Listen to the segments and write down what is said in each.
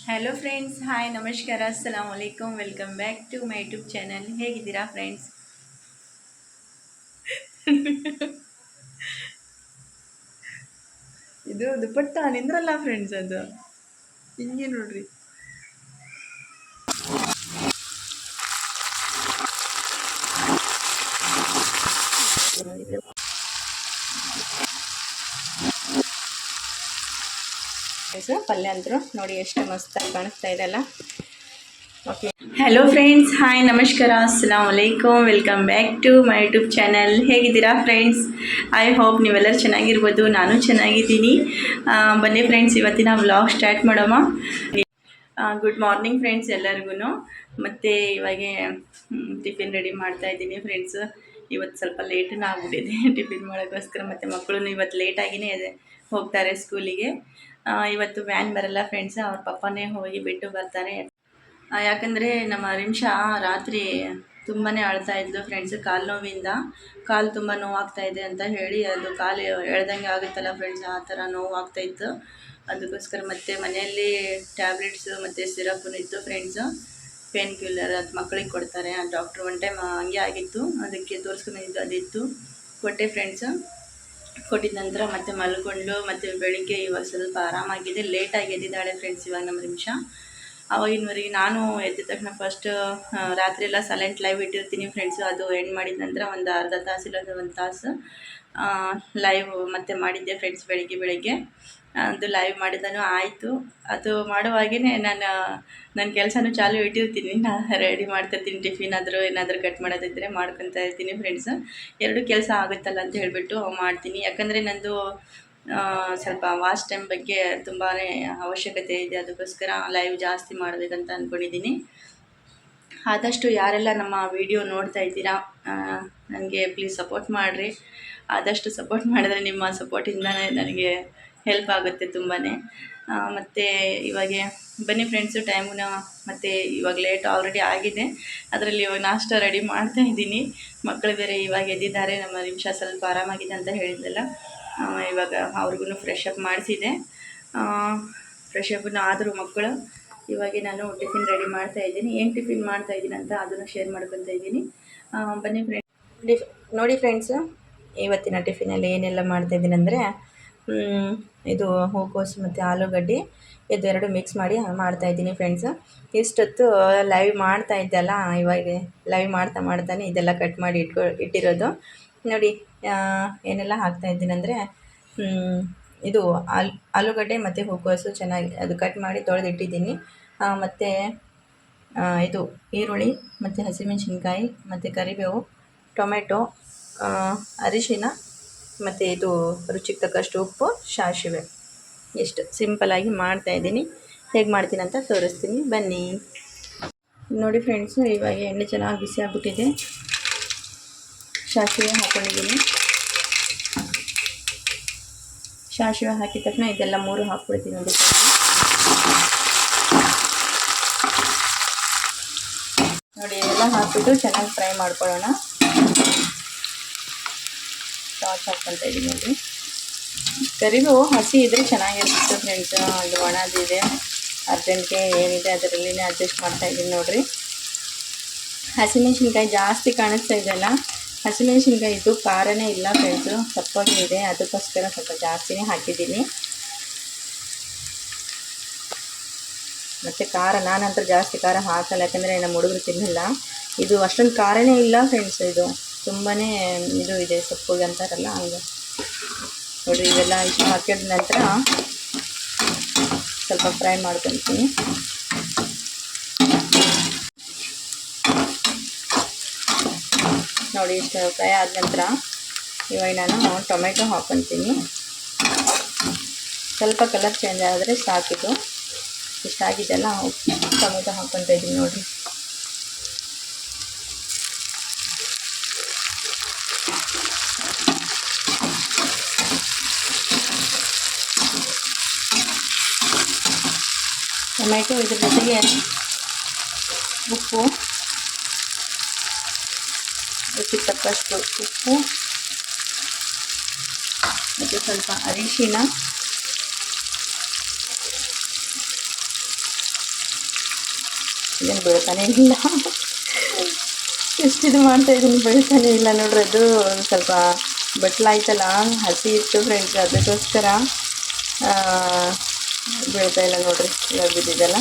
Hello friends, hi, ನಮಸ್ಕಾರ, ಅಸ್ಸಲಾಮ್ ವಲೈಕಮ್. Welcome back to my YouTube channel. ಹೇಗಿದ್ದೀರಾ ಫ್ರೆಂಡ್ಸ್? ಇದು ದುಪ್ಪಟ್ಟ ನಿಂದ್ರಲ್ಲ ಫ್ರೆಂಡ್ಸ್, ಅದು ಹಿಂಗೆ ನೋಡ್ರಿ. ಪಲ್ಯ ಅಂತರೂ ನೋಡಿ ಎಷ್ಟು ಮಸ್ತಾಗಿ ಕಾಣಿಸ್ತಾ ಇದೆಲ್ಲ. ಓಕೆ, ಹಲೋ ಫ್ರೆಂಡ್ಸ್, ಹಾಯ್, ನಮಸ್ಕಾರ, ಅಸ್ಸಲಾಮ್ ವಲೈಕಮ್. Welcome back to my YouTube channel. ಹೇಗಿದ್ದೀರಾ ಫ್ರೆಂಡ್ಸ್? ಐ ಹೋಪ್ ನೀವೆಲ್ಲರೂ ಚೆನ್ನಾಗಿರ್ಬೋದು. ನಾನು ಚೆನ್ನಾಗಿದ್ದೀನಿ. ಬನ್ನಿ ಫ್ರೆಂಡ್ಸ್, ಇವತ್ತಿನ ವ್ಲಾಗ್ ಸ್ಟಾರ್ಟ್ ಮಾಡೋಣ. ಗುಡ್ ಮಾರ್ನಿಂಗ್ ಫ್ರೆಂಡ್ಸ್ ಎಲ್ಲರಿಗೂ. ಮತ್ತು ಇವಾಗೆ ಟಿಫಿನ್ ರೆಡಿ ಮಾಡ್ತಾ ಇದ್ದೀನಿ ಫ್ರೆಂಡ್ಸ್. ಇವತ್ತು ಸ್ವಲ್ಪ ಲೇಟನ್ನ ಆಗ್ಬಿಟ್ಟಿದೆ ಟಿಫಿನ್ ಮಾಡೋಕ್ಕೋಸ್ಕರ. ಮತ್ತು ಮಕ್ಕಳು ಇವತ್ತು ಲೇಟಾಗಿಯೇ ಹೋಗ್ತಾರೆ ಸ್ಕೂಲಿಗೆ. ಇವತ್ತು ವ್ಯಾನ್ ಬರಲ್ಲ ಫ್ರೆಂಡ್ಸ್, ಅವ್ರ ಪಪ್ಪನೇ ಹೋಗಿ ಬಿಟ್ಟು ಬರ್ತಾರೆ. ಯಾಕಂದರೆ ನಮ್ಮ ರಿಮ್ಷಾ ರಾತ್ರಿ ತುಂಬಾ ಅಳ್ತಾ ಇದ್ದು ಫ್ರೆಂಡ್ಸ್. ಕಾಲು ನೋವಿಂದ ಕಾಲು ತುಂಬ ನೋವಾಗ್ತಾಯಿದೆ ಅಂತ ಹೇಳಿ, ಅದು ಕಾಲು ಎಳ್ದಂಗೆ ಆಗುತ್ತಲ್ಲ ಫ್ರೆಂಡ್ಸ್, ಆ ಥರ ನೋವಾಗ್ತಾಯಿತ್ತು. ಅದಕ್ಕೋಸ್ಕರ ಮತ್ತೆ ಮನೆಯಲ್ಲಿ ಟ್ಯಾಬ್ಲೆಟ್ಸು ಮತ್ತು ಸಿರಪ್ಪು ಇತ್ತು ಫ್ರೆಂಡ್ಸು. ಪೇನ್ ಕಿಲ್ಲರ್ ಅದು ಮಕ್ಕಳಿಗೆ ಕೊಡ್ತಾರೆ. ಆ ಡಾಕ್ಟ್ರು ಒನ್ ಟೈಮ್ ಹಂಗೆ ಆಗಿತ್ತು, ಅದಕ್ಕೆ ತೋರಿಸ್ಕೊಂಡಿದ್ದು ಅದಿತ್ತು, ಕೊಟ್ಟೆ ಫ್ರೆಂಡ್ಸು. ಕೊಟ್ಟಿದ ನಂತರ ಮತ್ತೆ ಮಲ್ಕೊಂಡು ಮತ್ತು ಬೆಳಿಗ್ಗೆ ಇವಾಗ ಸ್ವಲ್ಪ ಆರಾಮಾಗಿದೆ. ಲೇಟಾಗಿ ಎದ್ದಿದ್ದಾಳೆ ಫ್ರೆಂಡ್ಸ್ ಇವಾಗ ನಮ್ಮ ನಿಮಿಷ. ಅವಾಗಿನವರೆಗೆ ನಾನು ಎದ್ದ ತಕ್ಷಣ ಫಸ್ಟ್ ರಾತ್ರಿ ಎಲ್ಲ ಸೈಲೆಂಟ್ ಲೈವ್ ಇಟ್ಟಿರ್ತೀನಿ ಫ್ರೆಂಡ್ಸು. ಅದು ಎಂಡ್ ಮಾಡಿದ ನಂತರ ಒಂದು ಅರ್ಧ ತಾಸು ಇಲ್ಲ ಒಂದು ತಾಸು ಲೈವ್ ಮತ್ತೆ ಮಾಡಿದ್ದೆ ಫ್ರೆಂಡ್ಸ್. ಬೆಳಿಗ್ಗೆ ಅದು ಲೈವ್ ಮಾಡಿದನು ಆಯಿತು. ಅದು ಮಾಡುವಾಗೇ ನನ್ನ ಕೆಲಸನೂ ಚಾಲು ಇಟ್ಟಿರ್ತೀನಿ. ನಾನು ರೆಡಿ ಮಾಡ್ತಿರ್ತೀನಿ. ಟಿಫಿನ್ ಆದರೂ ಏನಾದರೂ ಕಟ್ ಮಾಡೋದಿದ್ದರೆ ಮಾಡ್ಕೊತಾ ಇರ್ತೀನಿ ಫ್ರೆಂಡ್ಸ್. ಎರಡು ಕೆಲಸ ಆಗುತ್ತಲ್ಲ ಅಂತ ಹೇಳಿಬಿಟ್ಟು ಮಾಡ್ತೀನಿ. ಯಾಕಂದರೆ ನಂದು ಸ್ವಲ್ಪ ವಾಚ್ ಟೈಮ್ ಬಗ್ಗೆ ತುಂಬಾ ಅವಶ್ಯಕತೆ ಇದೆ. ಅದಕ್ಕೋಸ್ಕರ ಲೈವ್ ಜಾಸ್ತಿ ಮಾಡಬೇಕಂತ ಅಂದ್ಕೊಂಡಿದ್ದೀನಿ. ಆದಷ್ಟು ಯಾರೆಲ್ಲ ನಮ್ಮ ವಿಡಿಯೋ ನೋಡ್ತಾ ಇದ್ದೀರಾ, ನನಗೆ ಪ್ಲೀಸ್ ಸಪೋರ್ಟ್ ಮಾಡಿರಿ. ಆದಷ್ಟು ಸಪೋರ್ಟ್ ಮಾಡಿದ್ರೆ ನಿಮ್ಮ ಸಪೋರ್ಟಿಂದನೇ ನನಗೆ ಹೆಲ್ಪ್ ಆಗುತ್ತೆ ತುಂಬಾ. ಮತ್ತು ಇವಾಗೆ ಬನ್ನಿ ಫ್ರೆಂಡ್ಸು, ಟೈಮುನ ಮತ್ತು ಇವಾಗ ಲೇಟ್ ಆಲ್ರೆಡಿ ಆಗಿದೆ. ಅದರಲ್ಲಿ ಇವಾಗ ನಾಷ್ಟ ರೆಡಿ ಮಾಡ್ತಾ ಇದ್ದೀನಿ. ಮಕ್ಕಳು ಬೇರೆ ಇವಾಗ ಎದ್ದಿದ್ದಾರೆ. ನಮ್ಮ ನಿಮಿಷ ಸ್ವಲ್ಪ ಆರಾಮಾಗಿದೆ ಅಂತ ಹೇಳಿದ್ನಲ್ಲ, ಇವಾಗ ಅವ್ರಿಗೂ ಫ್ರೆಶ್ ಅಪ್ ಮಾಡಿಸಿದೆ. ಫ್ರೆಶ್ ಅಪ್ನ ಆದರೂ ಮಕ್ಕಳು. ಇವಾಗ ನಾನು ಟಿಫಿನ್ ರೆಡಿ ಮಾಡ್ತಾ ಇದ್ದೀನಿ. ಏನು ಟಿಫಿನ್ ಮಾಡ್ತಾ ಇದ್ದೀನಿ ಅಂತ ಅದನ್ನು ಶೇರ್ ಮಾಡ್ಕೊತಾ ಇದ್ದೀನಿ. ಬನ್ನಿ ಫ್ರೆಂಡ್ಸ್, ನೋಡಿ ಫ್ರೆಂಡ್ಸು, ಇವತ್ತಿನ ಟಿಫಿನಲ್ಲಿ ಏನೆಲ್ಲ ಮಾಡ್ತಾಯಿದ್ದೀನಿ ಅಂದರೆ, ಇದು ಹೂಕೋಸು ಮತ್ತು ಆಲೂಗಡ್ಡೆ ಇದೆರಡು ಮಿಕ್ಸ್ ಮಾಡಿ ಮಾಡ್ತಾಯಿದ್ದೀನಿ ಫ್ರೆಂಡ್ಸು. ಇಷ್ಟೊತ್ತು ಲೈವ್ ಮಾಡ್ತಾ ಇದ್ದಲ್ಲ, ಇವಾಗ ಲೈವ್ ಮಾಡ್ತಾನೆ ಇದೆಲ್ಲ ಕಟ್ ಮಾಡಿ ಇಟ್ಟಿರೋದು ನೋಡಿ. ಏನೆಲ್ಲ ಹಾಕ್ತಾಯಿದ್ದೀನಿ ಅಂದರೆ, ಇದು ಆಲೂಗಡ್ಡೆ ಮತ್ತು ಹೂಕೋಸು ಚೆನ್ನಾಗಿ ಅದು ಕಟ್ ಮಾಡಿ ತೊಳೆದಿಟ್ಟಿದ್ದೀನಿ. ಮತ್ತು ಇದು ಈರುಳ್ಳಿ ಮತ್ತು ಹಸಿಮೆಣಸಿನ್ಕಾಯಿ ಮತ್ತು ಕರಿಬೇವು, ಟೊಮೆಟೊ, ಅರಿಶಿನ ಮತ್ತು ಇದು ರುಚಿಗೆ ತಕ್ಕಷ್ಟು ಉಪ್ಪು, ಸಾಸಿವೆ, ಎಷ್ಟು ಸಿಂಪಲಾಗಿ ಮಾಡ್ತಾಯಿದ್ದೀನಿ. ಹೇಗೆ ಮಾಡ್ತೀನಿ ಅಂತ ತೋರಿಸ್ತೀನಿ ಬನ್ನಿ. ನೋಡಿ ಫ್ರೆಂಡ್ಸು, ಇವಾಗ ಎಣ್ಣೆ ಚೆನ್ನಾಗಿ ಬಿಸಿ ಆಗಿಬಿಟ್ಟಿದೆ. ಸಾಸಿವೆ ಹಾಕ್ಕೊಂಡಿದ್ದೀನಿ. ಸಾಸಿವೆ ಹಾಕಿದ ತಕ್ಷಣ ಇದೆಲ್ಲ ಮೂರು ಹಾಕ್ಬಿಡ್ತೀನಿ. ನೋಡಿ ಇದೆಲ್ಲ ಹಾಕ್ಬಿಟ್ಟು ಚೆನ್ನಾಗಿ ಫ್ರೈ ಮಾಡ್ಕೊಳ್ಳೋಣ. ಸಾಸ್ ಹಾಕ್ಕೊಳ್ತಾ ಇದ್ದೀನಿ ನೋಡಿ. ಕರಿಬೇವು ಹಸಿ ಇದ್ದರೆ ಚೆನ್ನಾಗಿರುತ್ತೆ ಫ್ರೆಂಡ್ಸ್. ಅದು ಒಣದಿದೆ, ಅರ್ಜೆಂಟ್ಗೆ ಏನಿದೆ ಅದರಲ್ಲಿನೇ ಅಡ್ಜಸ್ಟ್ ಮಾಡ್ತಾಯಿದ್ದೀನಿ ನೋಡಿರಿ. ಹಸಿಮೆಣ್ಸಿನ್ಕಾಯಿ ಜಾಸ್ತಿ ಕಾಣಿಸ್ತಾ ಇದೆಯಲ್ಲ, ಹಸಿಮೆಣ್ಸಿನ್ಕಾಯಿ ಇದು ಖಾರನೇ ಇಲ್ಲ ಫ್ರೆಂಡ್ಸು, ಸಪ್ಪಗೆ ಇದೆ. ಅದಕ್ಕೋಸ್ಕರ ಸ್ವಲ್ಪ ಜಾಸ್ತಿನೇ ಹಾಕಿದ್ದೀನಿ. ಮತ್ತು ಖಾರ ನಾನಂತೂ ಜಾಸ್ತಿ ಖಾರ ಹಾಕಲ್ಲ, ಯಾಕಂದರೆ ನಮ್ಮ ಹುಡುಗರು ತಿನ್ನಲ್ಲ. ಇದು ಅಷ್ಟೊಂದು ಖಾರನೇ ಇಲ್ಲ ಫ್ರೆಂಡ್ಸ್. ಇದು ತುಂಬಾ ಇದು ಇದೆ, ಸಪ್ಪಗೆ ಅಂತಾರಲ್ಲ ಹಂಗೆ ನೋಡಿರಿ. ಇವೆಲ್ಲ ಇಷ್ಟು ಹಾಕಿದ ನಂತರ ಸ್ವಲ್ಪ ಫ್ರೈ ಮಾಡ್ಕೊತೀನಿ. ನೋಡಿ ಇಷ್ಟು ಫ್ರೈ ಆದ ನಂತರ ಇವಾಗ ನಾನು ಟೊಮೆಟೊ ಹಾಕ್ಕೊತೀನಿ. ಸ್ವಲ್ಪ ಕಲರ್ ಚೇಂಜ್ ಆದರೆ ಸಾಕಿದು. ಇಷ್ಟಾಗಿದ್ದೆಲ್ಲ ಟೊಮೆಟೊ ಹಾಕ್ಕೊತಾ ಇದ್ದೀನಿ ನೋಡಿರಿ. ಟೊಮೆಟೊ ಇದ್ರ ಜೊತೆಗೆ ಉಪ್ಪು, ರುಚಿಗೆ ತಕ್ಕಷ್ಟು ಉಪ್ಪು ಮತ್ತು ಸ್ವಲ್ಪ ಅರಿಶಿನ, ಏನು ಬೀಳ್ತಾನೆ ಇಲ್ಲ. ಎಷ್ಟು ಇದು ಮಾಡ್ತಾಯಿದ್ದೀನಿ ಬೀಳ್ತಾನೆ ಇಲ್ಲ ನೋಡ್ರಿ. ಅದು ಸ್ವಲ್ಪ ಬಟ್ಲಾಯ್ತಲ್ಲ ಹಸಿ ಇತ್ತು ಫ್ರೆಂಡ್ಸ್, ಅದಕ್ಕೋಸ್ಕರ ಬೀಳ್ತಾ ಇಲ್ಲ ನೋಡ್ರಿ. ಇವಾಗ ಬಿದ್ದಿದ್ದೆಲ್ಲ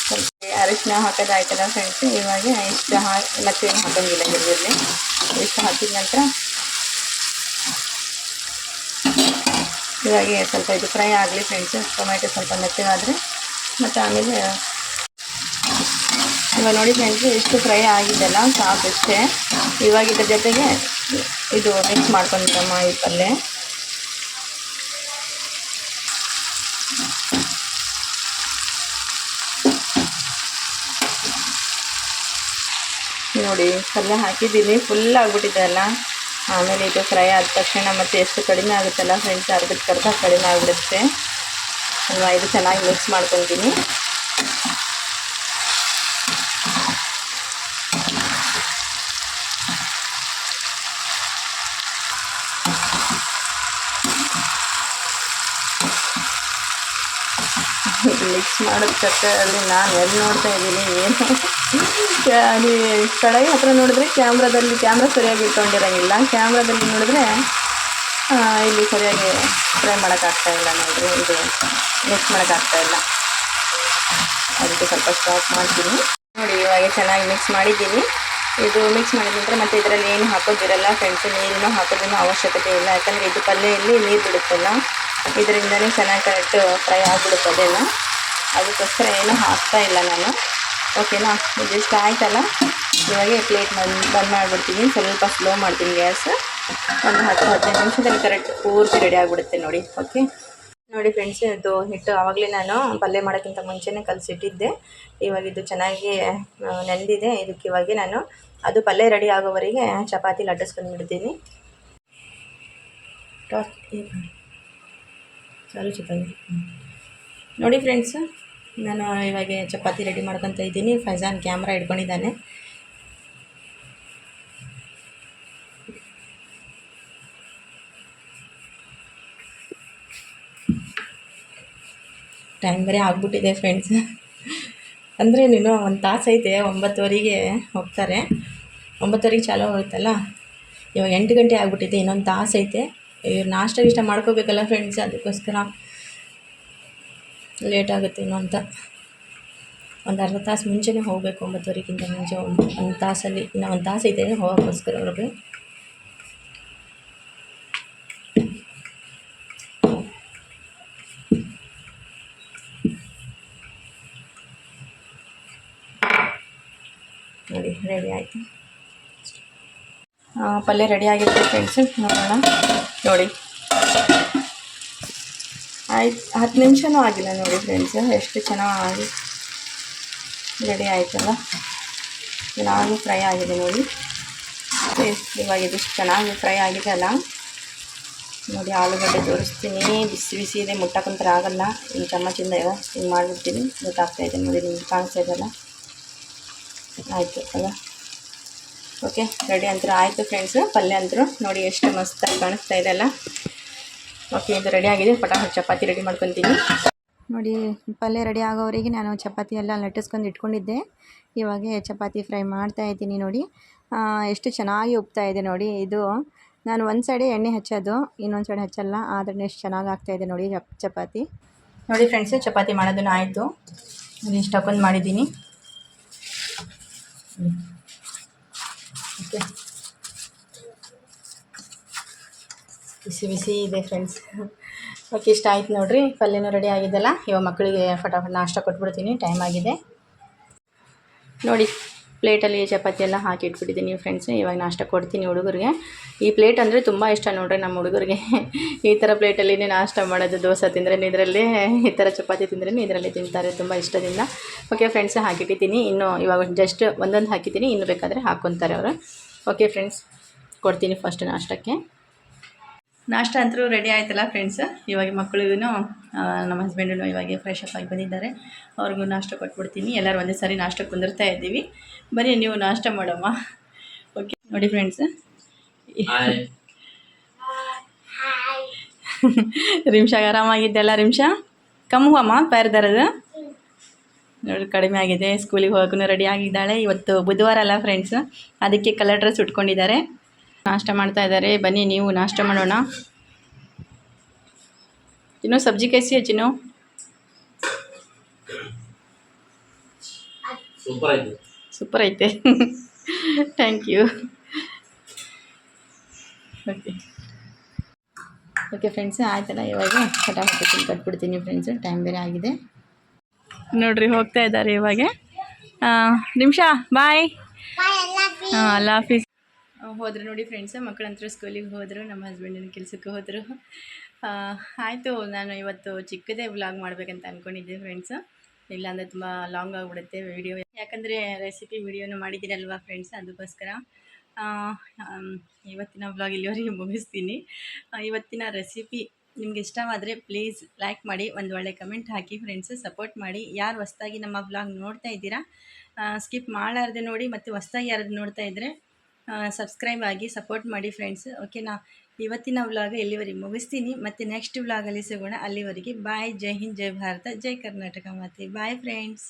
ಸ್ವಲ್ಪ ಅರಿಶಿನ ಹಾಕೋದಾಯ್ತಲ್ಲ ಫ್ರೆಂಡ್ಸ್. ಇವಾಗ ಇಷ್ಟು ಮತ್ತೇನು ಹಾಕೋಂಗಿಲ್ಲ ಗಿರ್ಗಿರ್ಲಿ. ಇಷ್ಟು ಹಾಕಿದ ನಂತರ ಇವಾಗ ಸ್ವಲ್ಪ ಇದು ಫ್ರೈ ಆಗಲಿ ಫ್ರೆಂಡ್ಸ್. ಟೊಮೆಟೊ ಸ್ವಲ್ಪ ಮೆತ್ತಗಾದರೆ ಮತ್ತು ಆಮೇಲೆ ಇವಾಗ ನೋಡಿ ಫ್ರೆಂಡ್ಸ್ ಎಷ್ಟು ಫ್ರೈ ಆಗಿದ್ದೆಲ್ಲ ಸಾಕಷ್ಟೇ. ಇವಾಗ ಇದ್ರ ಜೊತೆಗೆ ಇದು ಮಿಕ್ಸ್ ಮಾಡ್ಕೊಂಡಿದ್ದಮ್ಮ ಈ ಪಲ್ಯ. ನೋಡಿ ಪಲ್ಯ ಹಾಕಿದ್ದೀನಿ, ಫುಲ್ ಆಗಿಬಿಟ್ಟಿದೆ ಅಲ್ಲ. ಆಮೇಲೆ ಇದು ಫ್ರೈ ಆದ ತಕ್ಷಣ ಮತ್ತು ಎಷ್ಟು ಕಡಿಮೆ ಆಗುತ್ತಲ್ಲ ಫ್ರೆಂಡ್ಸ್, ಅರ್ಧ ಕಡಿಮೆ ಆಗಿಬಿಡುತ್ತೆ ಅಲ್ವಾ. ಇದು ಚೆನ್ನಾಗಿ ಮಿಕ್ಸ್ ಮಾಡ್ಕೊತೀನಿ. ಮಿಕ್ಸ್ ಮಾಡೋದು ಚಕ್ಕಲ್ಲಿ ನಾನು ಎಲ್ಲಿ ನೋಡ್ತಾ ಇದ್ದೀನಿ ಏನು. ಅಲ್ಲಿ ಕಡೆಗೆ ಹತ್ರ ನೋಡಿದ್ರೆ ಕ್ಯಾಮ್ರಾ ಸರಿಯಾಗಿ ಇಟ್ಕೊಂಡಿರೋಂಗಿಲ್ಲ. ಕ್ಯಾಮ್ರಾದಲ್ಲಿ ನೋಡಿದ್ರೆ ಇಲ್ಲಿ ಸರಿಯಾಗಿ ಫ್ರೈ ಮಾಡೋಕ್ಕಾಗ್ತಾಯಿಲ್ಲ ನೋಡಿರಿ. ಇದು ಮಿಕ್ಸ್ ಮಾಡೋಕ್ಕಾಗ್ತಾಯಿಲ್ಲ, ಅದಕ್ಕೆ ಸ್ವಲ್ಪ ಸ್ಟಾಪ್ ಮಾಡ್ತೀನಿ. ನೋಡಿ ಇವಾಗ ಚೆನ್ನಾಗಿ ಮಿಕ್ಸ್ ಮಾಡಿದ್ದೀನಿ. ಇದು ಮಿಕ್ಸ್ ಮಾಡಿದ ನಂತರ ಮತ್ತು ಇದರಲ್ಲಿ ಏನು ಹಾಕೋದಿರಲ್ಲ ಫ್ರೆಂಡ್ಸ್, ನೀರಿನೂ ಹಾಕೋದನ್ನು ಅವಶ್ಯಕತೆ ಇಲ್ಲ. ಯಾಕಂದರೆ ಇದು ಪಲ್ಯದಲ್ಲಿ ನೀರು ಬಿಡುತ್ತಲ್ಲ, ಇದರಿಂದನೇ ಚೆನ್ನಾಗಿ ಕರೆಕ್ಟ್ ಫ್ರೈ ಆಗಿಬಿಡುತ್ತೆ ಅದೆಲ್ಲ. ಅದಕ್ಕೋಸ್ಕರ ಏನೂ ಹಾಕ್ತಾಯಿಲ್ಲ ನಾನು. ಓಕೆನಾ, ಇದಿಷ್ಟು ಆಯ್ತಲ್ಲ. ಇವಾಗ ಪ್ಲೇಟ್ ಬಂದ್ ಮಾಡಿಬಿಡ್ತೀನಿ. ಸ್ವಲ್ಪ ಸ್ಲೋ ಮಾಡ್ತೀನಿ ಗ್ಯಾಸ್. ಒಂದು 10-15 ನಿಮಿಷದಲ್ಲಿ ಕರೆಕ್ಟ್ ಪೂರ್ತಿ ರೆಡಿ ಆಗಿಬಿಡುತ್ತೆ ನೋಡಿ. ಓಕೆ ನೋಡಿ ಫ್ರೆಂಡ್ಸ್, ಇದು ಹಿಟ್ಟು ಆವಾಗಲೇ ನಾನು ಪಲ್ಯ ಮಾಡೋಕ್ಕಿಂತ ಮುಂಚೆನೇ ಕಲಸಿಟ್ಟಿದ್ದೆ. ಇವಾಗ ಇದು ಚೆನ್ನಾಗಿ ನೆಂದಿದೆ. ಇದಕ್ಕೆ ಇವಾಗ ನಾನು ಅದು ಪಲ್ಯ ರೆಡಿ ಆಗೋವರೆಗೆ ಚಪಾತಿ ಲಟ್ಟಿಸ್ಕೊಂಡ್ಬಿಡ್ತೀನಿ. ನೋಡಿ ಫ್ರೆಂಡ್ಸ್, ನಾನು ಇವಾಗ ಚಪಾತಿ ರೆಡಿ ಮಾಡ್ಕೊತ ಇದ್ದೀನಿ. ಫೈಜಾನ್ ಕ್ಯಾಮ್ರಾ ಹಿಡ್ಕೊಂಡಿದ್ದಾನೆ. ಟೈಮ್ ಬೇರೆ ಆಗ್ಬಿಟ್ಟಿದೆ ಫ್ರೆಂಡ್ಸ್. ಅಂದರೆ ನೀನು ಒಂದು ತಾಸು ಐತೆ, 9:15ಗೆ ಹೋಗ್ತಾರೆ. 9:15ಗೆ ಚಾಲೂ ಆಗುತ್ತಲ್ಲ. ಇವಾಗ 8 ಗಂಟೆ ಆಗಿಬಿಟ್ಟಿದೆ, ಇನ್ನೊಂದು ತಾಸು ಐತೆ. ನಾಷ್ಟ ಇಷ್ಟ ಮಾಡ್ಕೋಬೇಕಲ್ಲ ಫ್ರೆಂಡ್ಸ್, ಅದಕ್ಕೋಸ್ಕರ ಲೇಟ್ ಆಗುತ್ತೆ ಇನ್ನೂ ಅಂತ. ಒಂದು ಅರ್ಧ ತಾಸು ಮುಂಚೆನೇ ಹೋಗಬೇಕು, 9:15ಗಿಂತ ಮುಂಚೆ. ಒಂದು ತಾಸಲ್ಲಿ ಇನ್ನೂ ಒಂದು ತಾಸು ಐತೆ ಹೋಗೋಕ್ಕೋಸ್ಕರ ಅವ್ರಿಗೆ. ನೋಡಿ ರೆಡಿ ಆಯಿತು, ಪಲ್ಯ ರೆಡಿ ಆಗಿರುತ್ತೆ ಫ್ರೆಂಡ್ಸ್. ನೋಡೋಣ. ನೋಡಿ ಆಯ್ತು, 10 ನಿಮಿಷನೂ ಆಗಿಲ್ಲ ನೋಡಿ ಫ್ರೆಂಡ್ಸ್, ಎಷ್ಟು ಚೆನ್ನಾಗಿ ರೆಡಿ ಆಯ್ತಲ್ಲ. ಚೆನ್ನಾಗಿ ಫ್ರೈ ಆಗಿದೆ ನೋಡಿ. ಇವಾಗ ಇದಿಷ್ಟು ಚೆನ್ನಾಗಿ ಫ್ರೈ ಆಗಿದೆ ಅಲ್ಲ. ನೋಡಿ ಆಲೂಗಡ್ಡೆ ತೋರಿಸ್ತೀನಿ, ಬಿಸಿ ಬಿಸಿ ಇದೆ, ಮುಟ್ಟಕ್ಕಂತರ ಆಗಲ್ಲ. ಈ ಚಮಚಿಂದ ಹಿಂಗೆ ಮಾಡಿಬಿಡ್ತೀನಿ, ಗೊತ್ತಾಗ್ತಾಯಿದೆ ನೋಡಿ, ನಿಮ್ಗೆ ಕಾಣಿಸ್ತಾ ಇದೆಯಲ್ಲ. ಆಯಿತು ಅಲ್ಲ. ಓಕೆ ರೆಡಿ ಅಂತೂ ಆಯಿತು ಫ್ರೆಂಡ್ಸು. ಪಲ್ಯ ಅಂತೂ ನೋಡಿ ಎಷ್ಟು ಮಸ್ತಾಗಿ ಕಾಣಿಸ್ತಾ ಇದೆ ಅಲ್ಲ. ಓಕೆ ಇದು ರೆಡಿ ಆಗಿದೆ. ಫಟಾಫಟ್ ಚಪಾತಿ ರೆಡಿ ಮಾಡ್ಕೊತೀನಿ. ನೋಡಿ ಪಲ್ಯ ರೆಡಿ ಆಗೋವರೆಗೆ ನಾನು ಚಪಾತಿ ಎಲ್ಲ ಲಟ್ಟಿಸ್ಕೊಂಡು ಇಟ್ಕೊಂಡಿದ್ದೆ. ಇವಾಗ ಚಪಾತಿ ಫ್ರೈ ಮಾಡ್ತಾ ಇದ್ದೀನಿ ನೋಡಿ. ಎಷ್ಟು ಚೆನ್ನಾಗಿ ಉಪ್ತಾ ಇದೆ ನೋಡಿ. ಇದು ನಾನು ಒಂದು ಸೈಡೆ ಎಣ್ಣೆ ಹಚ್ಚೋದು, ಇನ್ನೊಂದು ಸೈಡ್ ಹಚ್ಚಲ್ಲ, ಆದ್ರೆ ಎಷ್ಟು ಚೆನ್ನಾಗಿ ಆಗ್ತಾಯಿದೆ ನೋಡಿ ಚಪಾತಿ. ನೋಡಿ ಫ್ರೆಂಡ್ಸು, ಚಪಾತಿ ಮಾಡೋದನ್ನು ಆಯಿತು. ಇಷ್ಟು ಹಾಕೊಂಡು ಮಾಡಿದ್ದೀನಿ. ಓಕೆ ಬಿಸಿ ಬಿಸಿ ಇದೆ ಫ್ರೆಂಡ್ಸ್. ಓಕೆ ಇಷ್ಟ ಆಯ್ತು ನೋಡಿರಿ. ಪಲ್ಯನೂ ರೆಡಿ ಆಗಿದ್ದಲ್ಲ. ಇವಾಗ ಮಕ್ಕಳಿಗೆ ಫಟಾಫಟ್ ನಾಷ್ಟ ಕೊಟ್ಬಿಡ್ತೀನಿ, ಟೈಮ್ ಆಗಿದೆ ನೋಡಿ. ಪ್ಲೇಟಲ್ಲಿ ಚಪಾತಿ ಎಲ್ಲ ಹಾಕಿ ಇಟ್ಬಿಟ್ಟಿದ್ದೀನಿ ಫ್ರೆಂಡ್ಸ್. ಇವಾಗ ನಾಷ್ಟ ಕೊಡ್ತೀನಿ ಹುಡುಗರಿಗೆ. ಈ ಪ್ಲೇಟ್ ಅಂದರೆ ತುಂಬ ಇಷ್ಟ ನೋಡ್ರಿ ನಮ್ಮ ಹುಡುಗರಿಗೆ. ಈ ಥರ ಪ್ಲೇಟಲ್ಲಿನೇ ನಾಷ್ಟ ಮಾಡೋದು. ದೋಸೆ ತಿಂದ್ರೆ ಇದರಲ್ಲೇ, ಈ ಥರ ಚಪಾತಿ ತಿಂದ್ರೇ ಇದರಲ್ಲಿ ತಿಂತಾರೆ ತುಂಬ ಇಷ್ಟದಿಂದ. Okay friends, ಹಾಕಿಟ್ಟಿದ್ದೀನಿ. ಇನ್ನು ಇವಾಗ ಜಸ್ಟ್ ಒಂದೊಂದು ಹಾಕಿದ್ದೀನಿ, ಇನ್ನು ಬೇಕಾದರೆ ಹಾಕ್ಕೊತಾರೆ ಅವರು. ಓಕೆ ಫ್ರೆಂಡ್ಸ್, ಕೊಡ್ತೀನಿ ಫಸ್ಟ್ ನಾಷ್ಟಕ್ಕೆ. ನಾಷ್ಟ ಅಂತೂ ರೆಡಿ ಆಯ್ತಲ್ಲ ಫ್ರೆಂಡ್ಸ್. ಇವಾಗ ಮಕ್ಕಳಿಗೂ ನಮ್ಮ ಹಸ್ಬೆಂಡೂ ಇವಾಗ ಫ್ರೆಶ್ ಅಪ್ ಆಗಿ ಬಂದಿದ್ದಾರೆ. ಅವ್ರಿಗೂ ನಾಷ್ಟ ಕೊಟ್ಬಿಡ್ತೀನಿ. ಎಲ್ಲರೂ ಒಂದೇ ಸಾರಿ ನಾಷ್ಟಕ್ಕೆ ಕುಂದಿರ್ತಾ ಇದ್ದೀವಿ. ಬನ್ನಿ ನೀವು ನಾಷ್ಟ ಮಾಡಮ್ಮ. ಓಕೆ ನೋಡಿ ಫ್ರೆಂಡ್ಸ್, ರಿಮ್ಷಾಗ ಆರಾಮಾಗಿದ್ದೆಲ್ಲ. ರಿಮ್ಷಾ ಕಮ್ಮು ಅಮ್ಮ ಪ್ಯಾರ್ ದರದು. ನೋಡಿ ಕಡಿಮೆ ಆಗಿದೆ. ಸ್ಕೂಲಿಗೆ ಹೋಗೋಕ್ಕೂ ರೆಡಿ ಆಗಿದ್ದಾಳೆ. ಇವತ್ತು ಬುಧವಾರ ಅಲ್ಲ ಫ್ರೆಂಡ್ಸ್, ಅದಕ್ಕೆ ಕಲರ್ ಡ್ರೆಸ್ ಉಟ್ಕೊಂಡಿದ್ದಾರೆ. ನಾಷ್ಟ ಮಾಡ್ತಾ ಇದ್ದಾರೆ. ಬನ್ನಿ ನೀವು ನಾಷ್ಟ ಮಾಡೋಣ. ಚಿನ್ನು ಸಬ್ಜಿ ಕೈಸಿ है ಚಿನ್ನು? ಸೂಪರ್ ಐತೆ. Thank you. ಓಕೆ ಫ್ರೆಂಡ್ಸ್, ಆಯ್ತಲ್ಲ, ಇವಾಗ ಫಟಾಫಟಿ ಕಟ್ಬಿಡ್ತೀನಿ ಫ್ರೆಂಡ್ಸು, ಟೈಮ್ ಬೇರೆ ಆಗಿದೆ. ನೋಡ್ರಿ ಹೋಗ್ತಾ ಇದ್ದಾರೆ ಇವಾಗ. ನಿಮಿಷ ಬಾಯ್. ಅಲ್ಲ ಆಫೀಸ್ ಹೋದ್ರು ನೋಡಿ ಫ್ರೆಂಡ್ಸ್. ಮಕ್ಕಳಂತರೂ ಸ್ಕೂಲಿಗೆ ಹೋದರು, ನಮ್ಮ ಹಸ್ಬೆಂಡಿನ ಕೆಲಸಕ್ಕೆ ಹೋದರು. ಆಯಿತು, ನಾನು ಇವತ್ತು ಚಿಕ್ಕದೇ ವ್ಲಾಗ್ ಮಾಡಬೇಕಂತ ಅಂದ್ಕೊಂಡಿದ್ದೆ ಫ್ರೆಂಡ್ಸು. ಇಲ್ಲಾಂದರೆ ತುಂಬ ಲಾಂಗ್ ಆಗಿಬಿಡುತ್ತೆ ವಿಡಿಯೋ, ಯಾಕಂದರೆ ರೆಸಿಪಿ ವಿಡಿಯೋನು ಮಾಡಿದ್ದೀರಲ್ವ ಫ್ರೆಂಡ್ಸ್, ಅದಕ್ಕೋಸ್ಕರ ಇವತ್ತಿನ ವ್ಲಾಗ್ ಇಲ್ಲಿವರೆಗೆ ಮುಗಿಸ್ತೀನಿ. ಇವತ್ತಿನ ರೆಸಿಪಿ ನಿಮ್ಗೆ ಇಷ್ಟವಾದರೆ ಪ್ಲೀಸ್ ಲೈಕ್ ಮಾಡಿ, ಒಂದು ಒಳ್ಳೆ ಕಮೆಂಟ್ ಹಾಕಿ ಫ್ರೆಂಡ್ಸ್, ಸಪೋರ್ಟ್ ಮಾಡಿ. ಯಾರು ಹೊಸ್ದಾಗಿ ನಮ್ಮ ವ್ಲಾಗ್ ನೋಡ್ತಾ ಇದ್ದೀರಾ ಸ್ಕಿಪ್ ಮಾಡಾರ್ದೆ ನೋಡಿ, ಮತ್ತು ಹೊಸ್ದಾಗಿ ಯಾರಾದ್ರು ನೋಡ್ತಾ ಇದ್ದರೆ ಸಬ್ಸ್ಕ್ರೈಬ್ ಆಗಿ ಸಪೋರ್ಟ್ ಮಾಡಿ ಫ್ರೆಂಡ್ಸ್. ಓಕೆನಾ? ಇವತ್ತಿನ ವ್ಲಾಗ್ ಎಲ್ಲಿವರೆಗೆ ಮುಗಿಸ್ತೀನಿ, ಮತ್ತು ನೆಕ್ಸ್ಟ್ ವ್ಲಾಗಲ್ಲಿ ಸಿಗೋಣ. ಅಲ್ಲಿವರೆಗೆ ಬಾಯ್. ಜೈ ಹಿಂದ್, ಜೈ ಭಾರತ, ಜೈ ಕರ್ನಾಟಕ ಮಾತೆ. Bye friends.